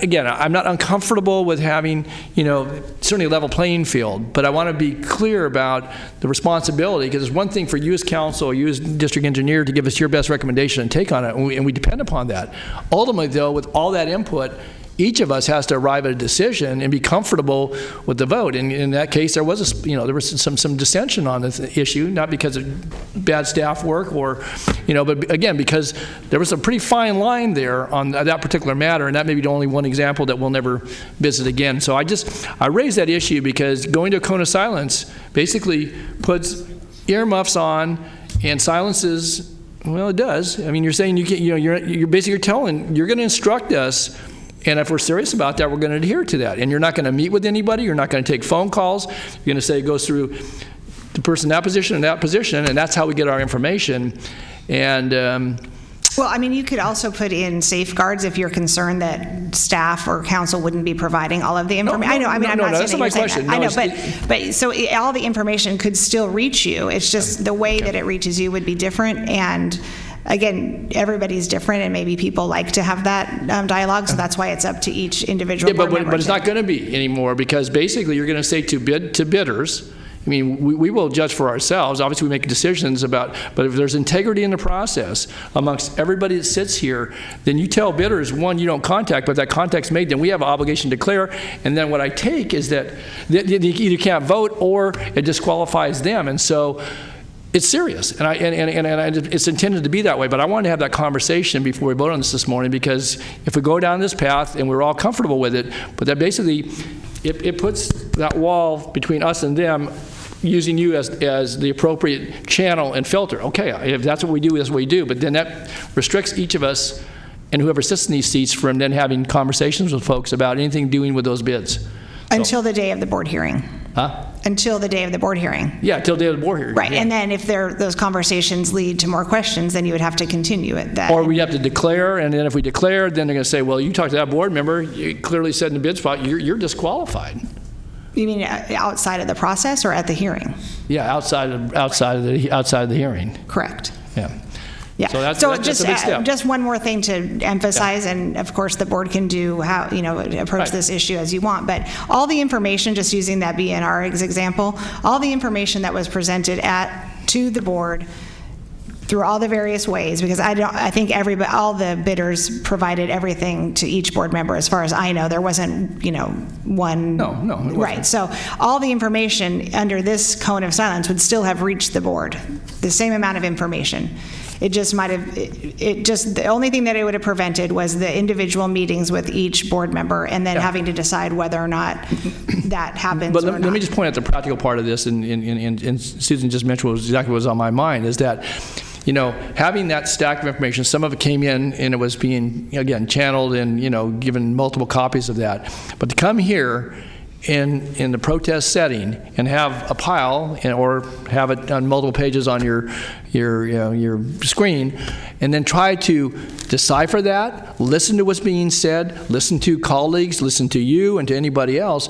again, I'm not uncomfortable with having, certainly a level playing field, but I want to be clear about the responsibility, because it's one thing for you as council, you as district engineer, to give us your best recommendation and take on it, and we depend upon that. Ultimately, though, with all that input, each of us has to arrive at a decision and be comfortable with the vote. And in that case, there was there was some dissension on this issue, not because of bad staff work or, but again, because there was a pretty fine line there on that particular matter, and that may be the only one example that we'll never visit again. So I raised that issue because going to a cone of silence basically puts earmuffs on and silences. Well, it does. I mean, you're saying you're basically telling, you're going to instruct us. And if we're serious about that, we're going to adhere to that. And you're not going to meet with anybody. You're not going to take phone calls. You're going to say it goes through the person in that position and that position, and that's how we get our information. And well, I mean, you could also put in safeguards if you're concerned that staff or council wouldn't be providing all of the information. I know. I mean, I'm not saying that you're saying that. I know, but so all the information could still reach you. It's just the way that it reaches you would be different. And again, everybody's different, and maybe people like to have that dialogue, so that's why it's up to each individual board member. But it's not going to be anymore, because basically you're going to say to bidders, I mean, we will judge for ourselves. Obviously, we make decisions about, but if there's integrity in the process amongst everybody that sits here, then you tell bidders, one, you don't contact, but if that contact's made, then we have an obligation to declare. And then what I take is that you either can't vote or it disqualifies them. And so it's serious, and it's intended to be that way. But I wanted to have that conversation before we vote on this morning, because if we go down this path and we're all comfortable with it, but that basically it puts that wall between us and them, using you as the appropriate channel and filter. Okay, if that's what we do, that's what we do. But then that restricts each of us and whoever sits in these seats from then having conversations with folks about anything doing with those bids. Until the day of the board hearing. Huh? Until the day of the board hearing. Yeah, until the day of the board hearing. Right, yeah. and then if those conversations lead to more questions, then you would have to continue it. Or we have to declare, and then if we declare, then they're going to say, well, you talked to that board member, you clearly said in the bid spot, you're disqualified. You mean outside of the process or at the hearing? Yeah, outside of the hearing. Correct. Yeah. Yeah. So that's a big step. Just one more thing to emphasize, and of course the board can do approach this issue as you want, but all the information, just using that BNR as example, all the information that was presented to the board through all the various ways, because I think all the bidders provided everything to each board member. As far as I know, there wasn't one. No, it wasn't. Right. So all the information under this cone of silence would still have reached the board, the same amount of information. It just might have, the only thing that it would have prevented was the individual meetings with each board member, and then having to decide whether or not that happens. But let me just point out the practical part of this, and Susan just mentioned exactly what was on my mind, is that, having that stack of information, some of it came in and it was being, again, channeled and, given multiple copies of that. But to come here in the protest setting and have a pile or have it on multiple pages on your screen, and then try to decipher that, listen to what's being said, listen to colleagues, listen to you and to anybody else,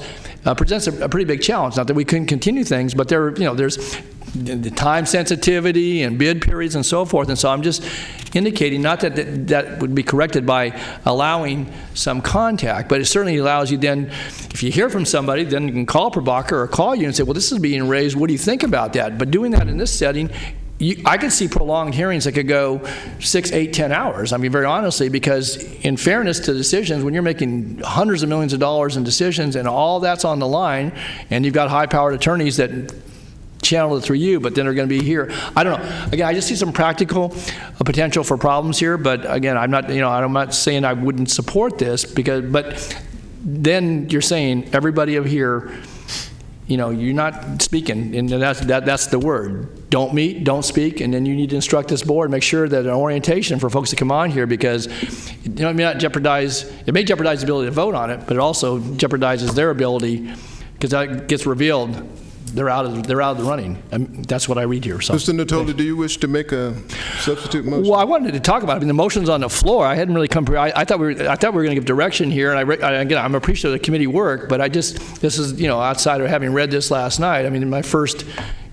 presents a pretty big challenge. Not that we couldn't continue things, but there's the time sensitivity and bid periods and so forth. And so I'm just indicating, not that would be corrected by allowing some contact, but it certainly allows you then, if you hear from somebody, then you can call Prabhakar or call you and say, well, this is being raised, what do you think about that? But doing that in this setting I could see prolonged hearings that could go 6, 8, 10 hours. I mean, very honestly, because in fairness to decisions, when you're making hundreds of millions of dollars in decisions and all that's on the line, and you've got high-powered attorneys that channel it through you, but then they're going to be here. I don't know. Again, I just see some practical potential for problems here, but again, I'm not saying I wouldn't support this, but then you're saying everybody over here, you're not speaking, and that's the word. Don't meet, don't speak, and then you need to instruct this board, make sure that an orientation for folks to come on here, because it may jeopardize the ability to vote on it, but it also jeopardizes their ability, because that gets revealed. They're out of the running. That's what I read here. So. Mr. Natoli, do you wish to make a substitute motion? Well, I wanted to talk about it. I mean, the motion's on the floor. I hadn't really come. I thought we were going to give direction here, and again, I'm appreciative of the committee work, but this is outside of having read this last night. I mean, my first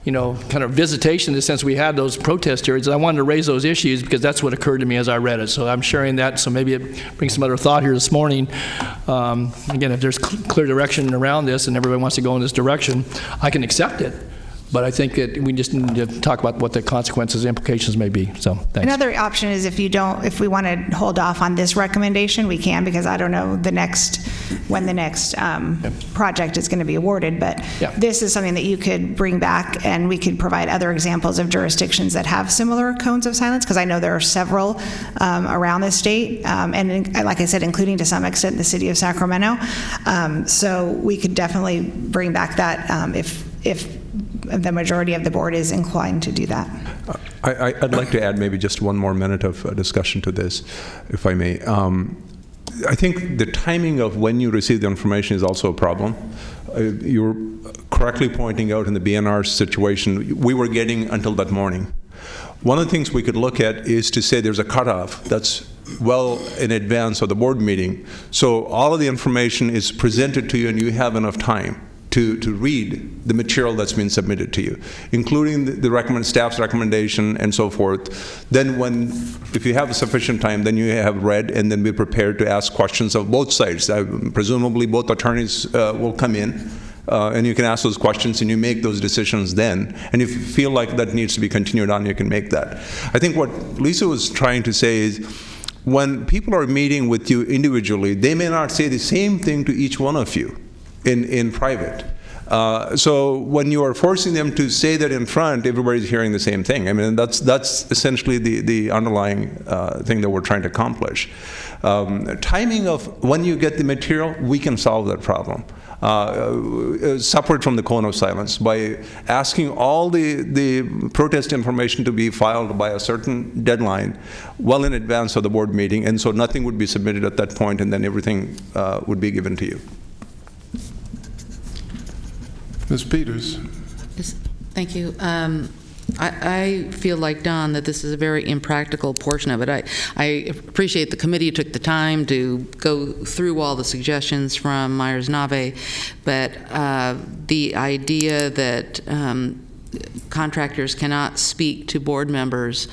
kind of visitation in the sense we had those protest hearings. I wanted to raise those issues because that's what occurred to me as I read it. So I'm sharing that. So maybe it brings some other thought here this morning. Again, if there's clear direction around this and everybody wants to go in this direction, I can accept it. But I think that we just need to talk about what the consequences, implications may be. So, thanks. Another option is if we want to hold off on this recommendation, we can, because I don't know when the next project is going to be awarded. But this is something that you could bring back, and we could provide other examples of jurisdictions that have similar cones of silence, because I know there are several around the state, and like I said, including to some extent the city of Sacramento. So we could definitely bring back that if the majority of the board is inclined to do that. I'd like to add maybe just one more minute of discussion to this, if I may. I think the timing of when you receive the information is also a problem. You're correctly pointing out in the BNR situation, we were getting until that morning. One of the things we could look at is to say there's a cutoff that's well in advance of the board meeting. So all of the information is presented to you and you have enough time to read the material that's been submitted to you, including the staff's recommendation and so forth. Then if you have sufficient time, then you have read and then be prepared to ask questions of both sides. Presumably both attorneys will come in and you can ask those questions and you make those decisions then. And if you feel like that needs to be continued on, you can make that. I think what Lisa was trying to say is when people are meeting with you individually, they may not say the same thing to each one of you in private. So when you are forcing them to say that in front, everybody's hearing the same thing. I mean, that's essentially the underlying thing that we're trying to accomplish. Timing of when you get the material, we can solve that problem. Separate from the cone of silence by asking all the protest information to be filed by a certain deadline well in advance of the board meeting, and so nothing would be submitted at that point, and then everything would be given to you. Ms. Peters. Yes, thank you. I feel like Don that this is a very impractical portion of it. I appreciate the committee took the time to go through all the suggestions from Myers-Nave, but the idea that contractors cannot speak to board members,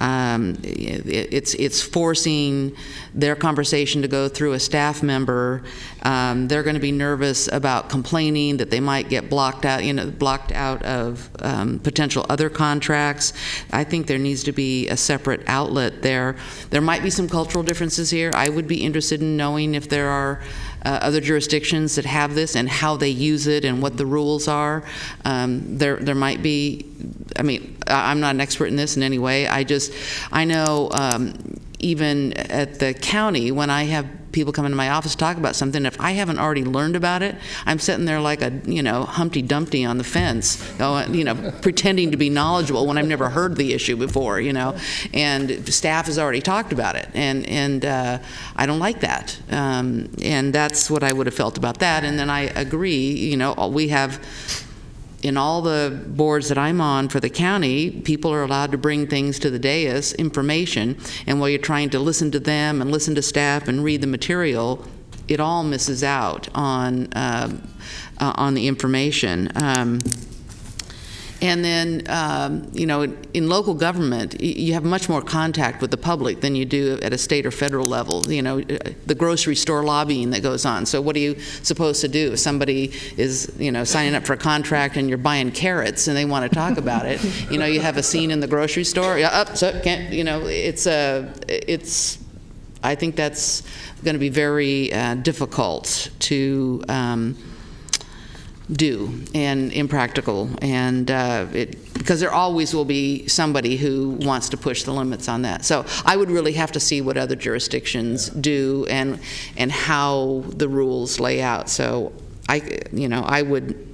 it's forcing their conversation to go through a staff member. They're going to be nervous about complaining that they might get blocked out of potential other contracts. I think there needs to be a separate outlet there. There might be some cultural differences here. I would be interested in knowing if there are other jurisdictions that have this and how they use it and what the rules are. There might be, I mean, I'm not an expert in this in any way. I know even at the county, when I have people come into my office to talk about something, if I haven't already learned about it, I'm sitting there like a, Humpty Dumpty on the fence, pretending to be knowledgeable when I've never heard the issue before, and staff has already talked about it, and I don't like that, and that's what I would have felt about that. And then I agree, we have, in all the boards that I'm on for the county, people are allowed to bring things to the dais, information, and while you're trying to listen to them and listen to staff and read the material, it all misses out on the information. And then, you know, in local government, you have much more contact with the public than you do at a state or federal level. You know, the grocery store lobbying that goes on. So what are you supposed to do if somebody is, you know, signing up for a contract and you're buying carrots and they want to talk about it? You know, you have a scene in the grocery store. So can't, you know, I think that's going to be very difficult to do and impractical, and because there always will be somebody who wants to push the limits on that. So I would really have to see what other jurisdictions do and how the rules lay out. So I would.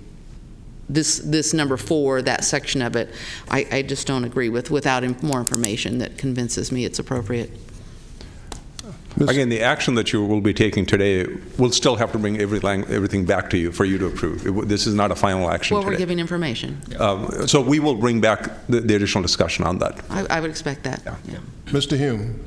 This number 4, that section of it, I just don't agree with without more information that convinces me it's appropriate. Again, the action that you will be taking today will still have to bring everything back to you for you to approve. This is not a final action Well, today. we're giving information. So we will bring back the additional discussion on that. I would expect that. Yeah. Mr. Hume.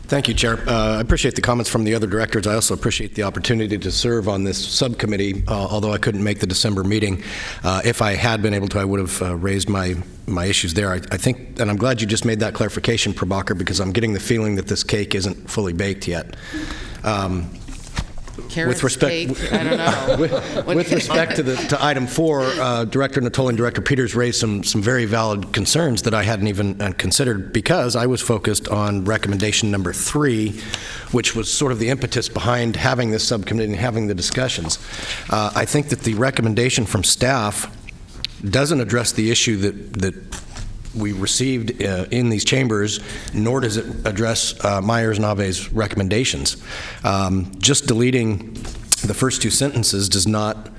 Thank you, Chair. I appreciate the comments from the other directors. I also appreciate the opportunity to serve on this subcommittee, although I couldn't make the December meeting. If I had been able to, I would have raised my issues there. I think, and I'm glad you just made that clarification, Prabhakar, because I'm getting the feeling that this cake isn't fully baked yet. Carrots, cake, I don't know. With respect to item 4, Director Natoli and Director Peters raised some very valid concerns that I hadn't even considered, because I was focused on recommendation number 3, which was sort of the impetus behind having this subcommittee and having the discussions. I think that the recommendation from staff doesn't address the issue that we received in these chambers, nor does it address Myers-Nave's recommendations. Just deleting the first 2 sentences does not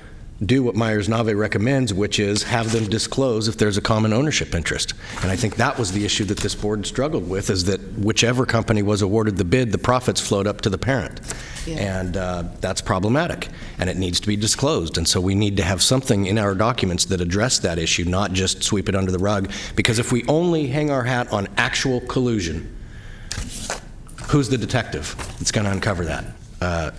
do what Myers-Nave recommends, which is have them disclose if there's a common ownership interest. And I think that was the issue that this board struggled with, is that whichever company was awarded the bid, the profits flowed up to the parent. Yeah. And that's problematic, and it needs to be disclosed. And so we need to have something in our documents that address that issue, not just sweep it under the rug. Because if we only hang our hat on actual collusion, who's the detective that's going to uncover that? I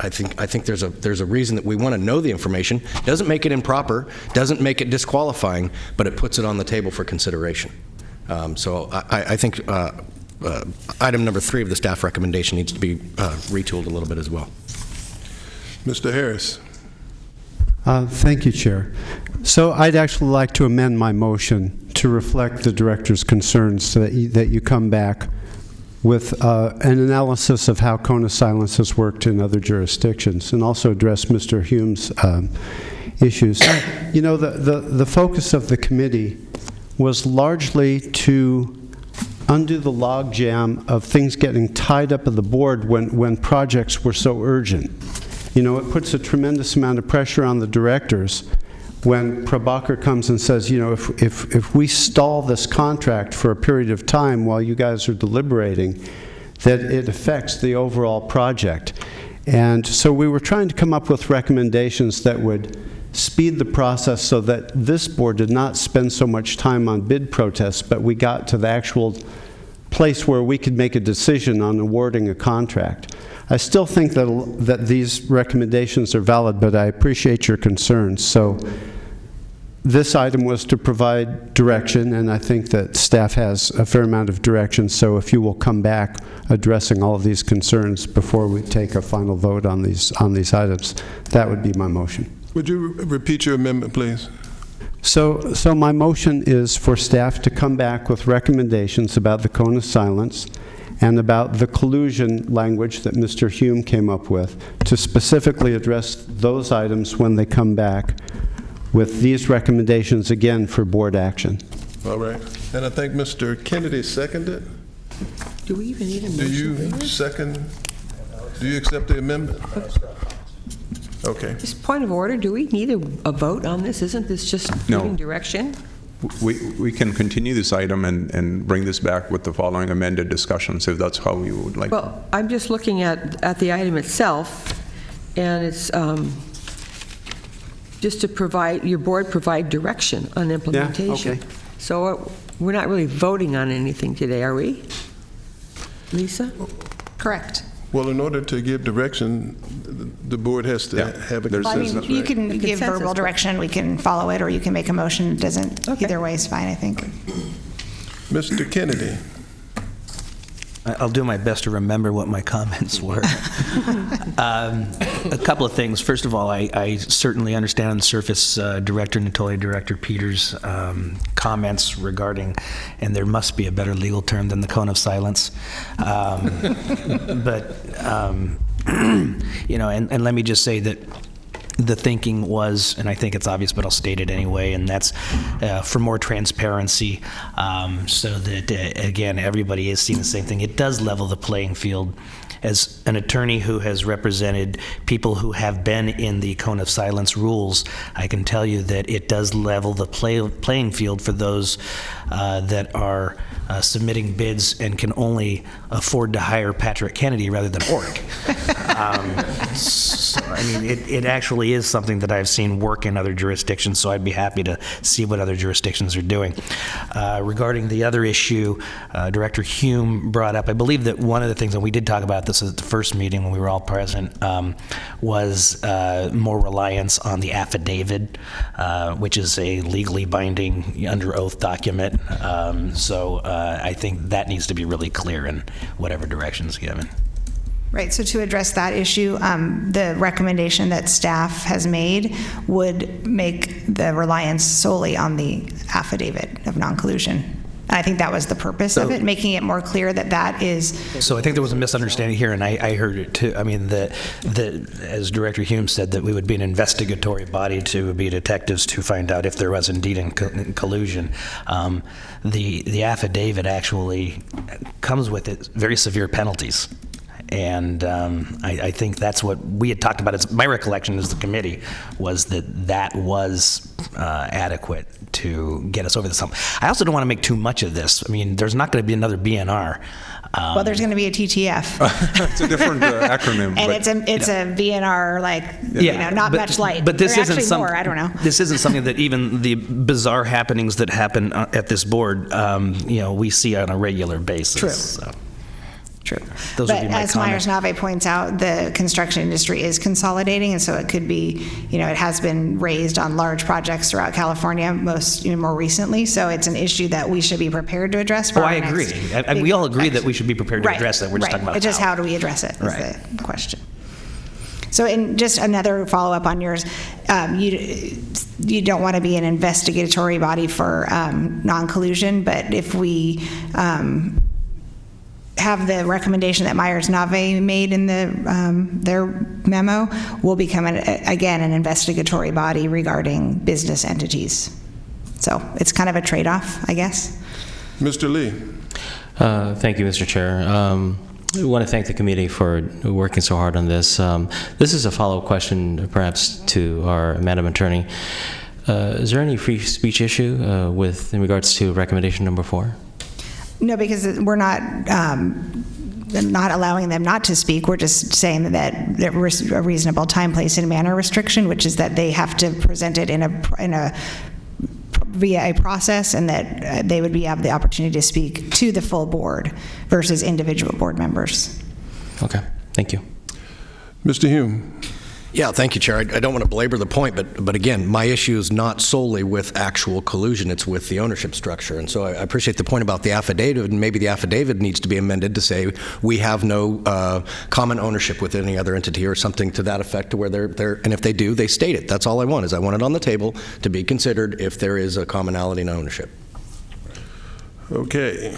think there's a reason that we want to know the information. Doesn't make it improper, doesn't make it disqualifying, but it puts it on the table for consideration. So I think item number 3 of the staff recommendation needs to be retooled a little bit as well. Mr. Harris. Thank you, Chair. So I'd actually like to amend my motion to reflect the director's concerns, so that you come back with an analysis of how Kona silence has worked in other jurisdictions, and also address Mr. Hume's issues. You know, the focus of the committee was largely to undo the logjam of things getting tied up at the board when projects were so urgent. You know, it puts a tremendous amount of pressure on the directors when Prabhakar comes and says, you know, if we stall this contract for a period of time while you guys are deliberating, that it affects the overall project. And so we were trying to come up with recommendations that would speed the process so that this board did not spend so much time on bid protests, but we got to the actual place where we could make a decision on awarding a contract. I still think that these recommendations are valid, but I appreciate your concerns. So this item was to provide direction, and I think that staff has a fair amount of direction. So if you will come back addressing all of these concerns before we take a final vote on these items, that would be my motion. Would you repeat your amendment, please? So my motion is for staff to come back with recommendations about the Kona silence and about the collusion language that Mr. Hume came up with, to specifically address those items when they come back with these recommendations again for board action. All right. And I think Mr. Kennedy seconded. Do we even need a motion? Do you second? Do you accept the amendment? Okay. Just point of order, do we need a vote on this? Isn't this just giving direction? We can continue this item and bring this back with the following amended discussions, if that's how we would like. Well, I'm just looking at the item itself, and it's just to provide, your board provide direction on implementation. Yeah, okay. So we're not really voting on anything today, are we? Lisa? Correct. Well, in order to give direction, the board has to have a Well, I mean, consensus, you right? can give consensus, verbal direction, we can follow it, or you can make a motion. It doesn't, either way is fine, I think. Mr. Kennedy? I'll do my best to remember what my comments were. A couple of things. First of all, I certainly understand on the surface Director Natoli, Director Peters' comments regarding, and there must be a better legal term than the cone of silence. But, you know, and let me just say that the thinking was, and I think it's obvious, but I'll state it anyway, and that's for more transparency, so that, again, everybody is seeing the same thing. It does level the playing field. As an attorney who has represented people who have been in the cone of silence rules, I can tell you that it does level the playing field for those that are submitting bids and can only afford to hire Patrick Kennedy rather than Orrick. So, I mean, it actually is something that I've seen work in other jurisdictions, so I'd be happy to see what other jurisdictions are doing. Regarding the other issue, Director Hume brought up, I believe that one of the things, and we did talk about this at the first meeting when we were all present, was more reliance on the affidavit, which is a legally binding under oath document. So I think that needs to be really clear in whatever direction is given. Right, so to address that issue, the recommendation that staff has made would make the reliance solely on the affidavit of non-collusion. And I think that was the purpose of it, making it more clear that that is. So I think there was a misunderstanding here, and I heard it too. I mean, as Director Hume said, that we would be an investigatory body to be detectives to find out if there was indeed collusion. The affidavit actually comes with it very severe penalties. And I think that's what we had talked about. It's my recollection as the committee was that was adequate to get us over this hump. I also don't want to make too much of this. I mean, there's not going to be another BNR. Well, there's going to be a TTF. It's a different acronym. And but it's a VNR, like, you know, not much light. But this or isn't actually more, I don't know. This isn't something that even the bizarre happenings that happen at this board, you know, we see on a regular basis. True. So. True. Those but would be my as comments. Myers-Nave points out, the construction industry is consolidating, and so it could be, you know, it has been raised on large projects throughout California, more recently. So it's an issue that we should be prepared to address. For Oh, our I agree. next We all agree that we should be prepared to Right, address that. We're just right. talking about It's just how do we address it? Is Right. the question. So, and just another follow-up on yours, you don't want to be an investigatory body for non-collusion, but if we have the recommendation that Myers-Nave made in their memo, will become, again, an investigatory body regarding business entities. So it's kind of a trade-off, I guess. Mr. Lee? Thank you, Mr. Chair. I want to thank the committee for working so hard on this. This is a follow-up question, perhaps, to our Madam Attorney. Is there any free speech issue in regards to recommendation number 4? No, because we're not allowing them not to speak. We're just saying that there was a reasonable time, place, and manner restriction, which is that they have to present it via a process, and that they would have the opportunity to speak to the full board versus individual board members. Okay, thank you. Mr. Hume? Yeah, thank you, Chair. I don't want to belabor the point, but again, my issue is not solely with actual collusion, it's with the ownership structure. And so I appreciate the point about the affidavit, and maybe the affidavit needs to be amended to say we have no common ownership with any other entity or something to that effect, to where they're and if they do, they state it. That's all I want, is I want it on the table to be considered if there is a commonality in ownership. Okay.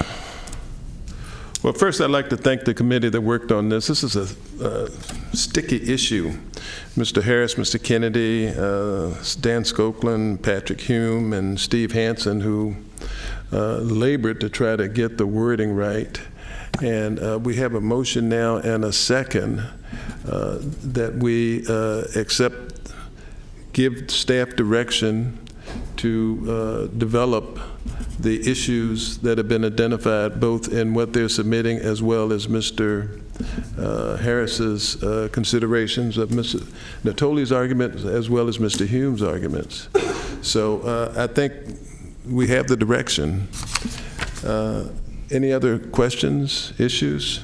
Well, first, I'd like to thank the committee that worked on this. This is a sticky issue. Mr. Harris, Mr. Kennedy, Dan Scopeland, Patrick Hume, and Steve Hansen, who labored to try to get the wording right. And we have a motion now and a second that we give staff direction to develop the issues that have been identified both in what they're submitting as well as Mr. Harris's considerations of Mr. Natoli's arguments as well as Mr. Hume's arguments. So I think we have the direction. Any other questions, issues?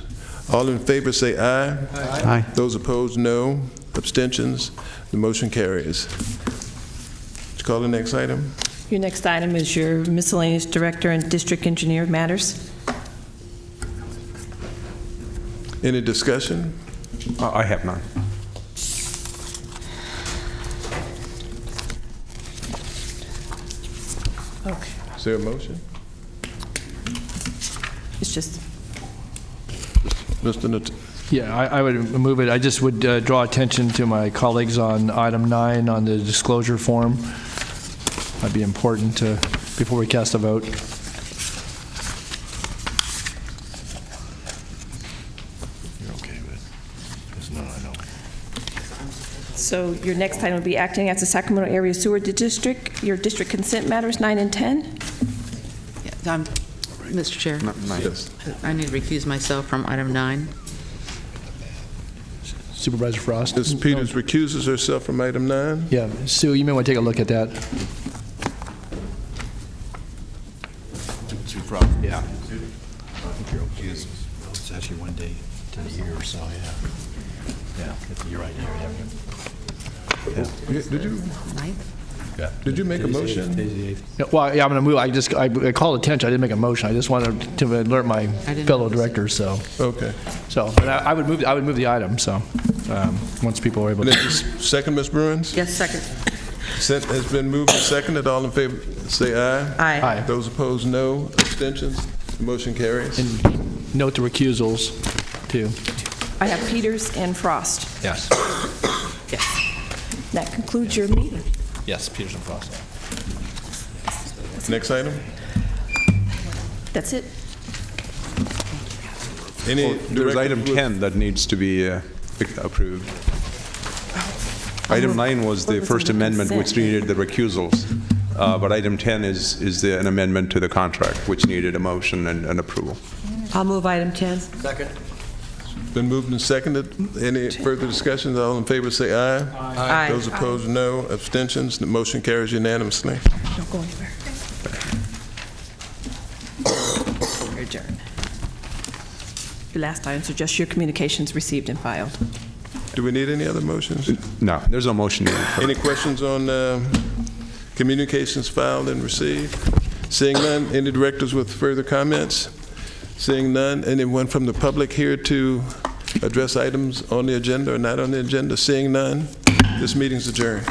All in favor say aye. Aye. Those opposed, no. Abstentions? The motion carries. Would you call the next item? Your next item is your miscellaneous director and district engineer matters. Any discussion? I have none. Okay. Is there a motion? It's just, Mr. Yeah, I would move it. I just would draw attention to my colleagues on item 9 on the disclosure form. That'd be important to, before we cast a vote. so your next item will be acting as the Sacramento Area Sewer District, your district consent matters 9 and 10. Yeah, Mr. Chair, Yes. I need to recuse myself from item 9. Supervisor Frost? Ms. Peters recuses herself from item 9. Yeah, Sue, you may want to take a look at that. Yeah. It's actually one day to the year or so, yeah. Yeah, you're right, Did you make a motion? Yeah, well, yeah, I'm going to move. I called attention. I didn't make a motion. I just wanted to alert my fellow directors, so. Okay. So, but I would move the item, so, once people are able And to. then just second, Ms. Bruins? Yes, second. Consent has been moved and seconded. All in favor say aye. Aye. Those opposed, no. Abstentions? The motion carries. And note the recusals, too. I have Peters and Frost. Yes. Yes. That concludes your meeting. Yes, Peters and Frost. Next item? That's it. Any There's director item with- 10 that needs to be approved. Item 9 was the What was First on the Amendment, which consent? needed the recusals. But item 10 is an amendment to the contract, which needed a motion and approval. I'll move item 10. Second. Been moved and seconded. Any further discussions? All in favor say aye. Aye. Those opposed, no. Abstentions? The motion carries unanimously. Don't go anywhere. You're adjourned. Your last items are just your communications received and filed. Do we need any other motions? No, there's no motion needed. Any questions on communications filed and received? Seeing none, any directors with further comments? Seeing none, anyone from the public here to address items on the agenda or not on the agenda? Seeing none, this meeting's adjourned.